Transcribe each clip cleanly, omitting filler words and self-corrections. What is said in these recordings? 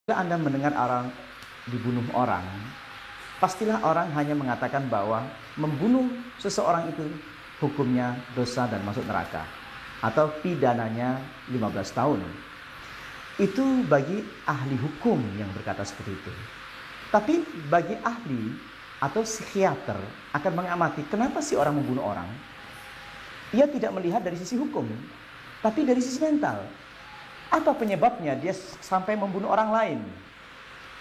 Jika Anda mendengar orang dibunuh orang, pastilah orang hanya mengatakan bahwa membunuh seseorang itu hukumnya dosa dan masuk neraka, atau pidananya 15 tahun. Itu bagi ahli hukum yang berkata seperti itu. Tapi bagi ahli atau psikiater akan mengamati kenapa sih orang membunuh orang. Ia tidak melihat dari sisi hukum, tapi dari sisi mental. Apa penyebabnya dia sampai membunuh orang lain?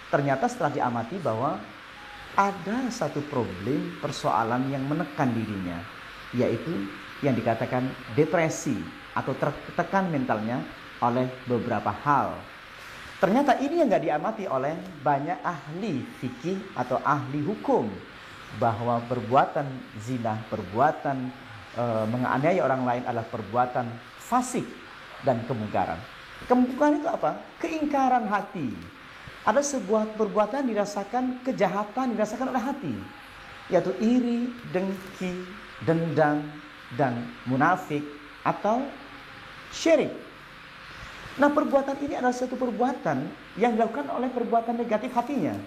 Ternyata setelah diamati bahwa ada satu problem, persoalan yang menekan dirinya, yaitu yang dikatakan depresi atau tertekan mentalnya oleh beberapa hal. Ternyata ini yang gak diamati oleh banyak ahli fikih atau ahli hukum, bahwa perbuatan zina, perbuatan menganiaya orang lain adalah perbuatan fasik dan kemungkaran. Kemungkaran itu apa? Keingkaran hati. Ada sebuah perbuatan dirasakan, kejahatan dirasakan oleh hati, yaitu iri, dengki, dendam, dan munafik atau syirik. Nah, perbuatan ini adalah satu perbuatan yang dilakukan oleh perbuatan negatif hatinya.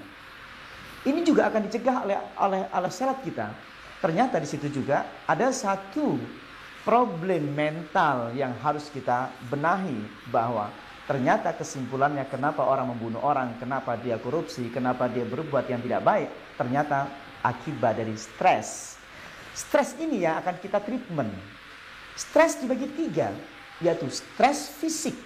Ini juga akan dicegah oleh syarat kita. Ternyata di situ juga ada satu problem mental yang harus kita benahi, bahwa ternyata kesimpulannya kenapa orang membunuh orang, kenapa dia korupsi, kenapa dia berbuat yang tidak baik, ternyata akibat dari stres. Stres ini yang akan kita treatment. Stres dibagi 3, yaitu stres fisik.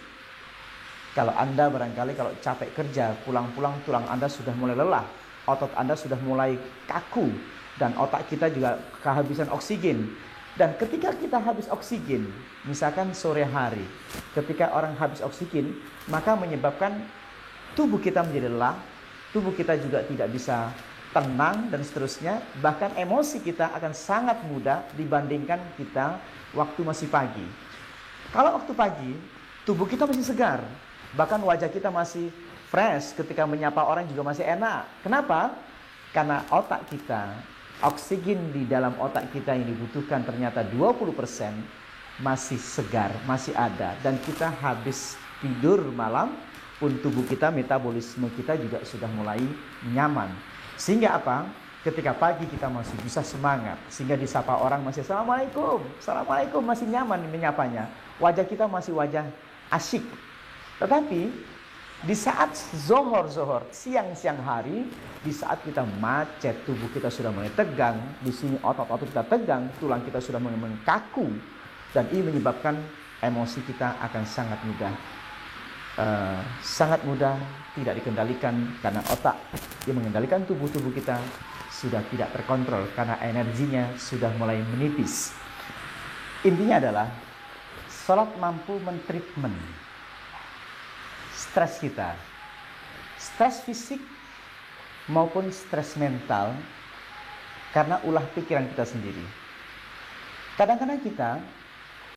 Kalau Anda barangkali kalau capek kerja, pulang-pulang tulang Anda sudah mulai lelah, otot Anda sudah mulai kaku, dan otak kita juga kehabisan oksigen. Dan ketika kita habis oksigen, misalkan sore hari, ketika orang habis oksigen, maka menyebabkan tubuh kita menjadi lelah, tubuh kita juga tidak bisa tenang dan seterusnya. Bahkan emosi kita akan sangat mudah dibandingkan kita waktu masih pagi. Kalau waktu pagi, tubuh kita masih segar, bahkan wajah kita masih fresh, ketika menyapa orang juga masih enak. Kenapa? Karena otak kita, oksigen di dalam otak kita yang dibutuhkan ternyata 20% masih segar, masih ada. Dan kita habis tidur malam pun tubuh kita, metabolisme kita juga sudah mulai nyaman. Sehingga apa? Ketika pagi kita masih bisa semangat, sehingga disapa orang masih Assalamualaikum, Assalamualaikum, masih nyaman menyapanya. Wajah kita masih wajah asyik. Tetapi di saat zohor, siang hari, di saat kita macet, tubuh kita sudah mulai tegang, di sini otot-otot kita tegang, tulang kita sudah mulai mengkaku, dan ini menyebabkan emosi kita akan sangat mudah tidak dikendalikan, karena otak yang mengendalikan tubuh kita sudah tidak terkontrol, karena energinya sudah mulai menipis. Intinya adalah salat mampu mentreatment stres kita, stres fisik maupun stres mental, karena ulah pikiran kita sendiri. Kadang-kadang kita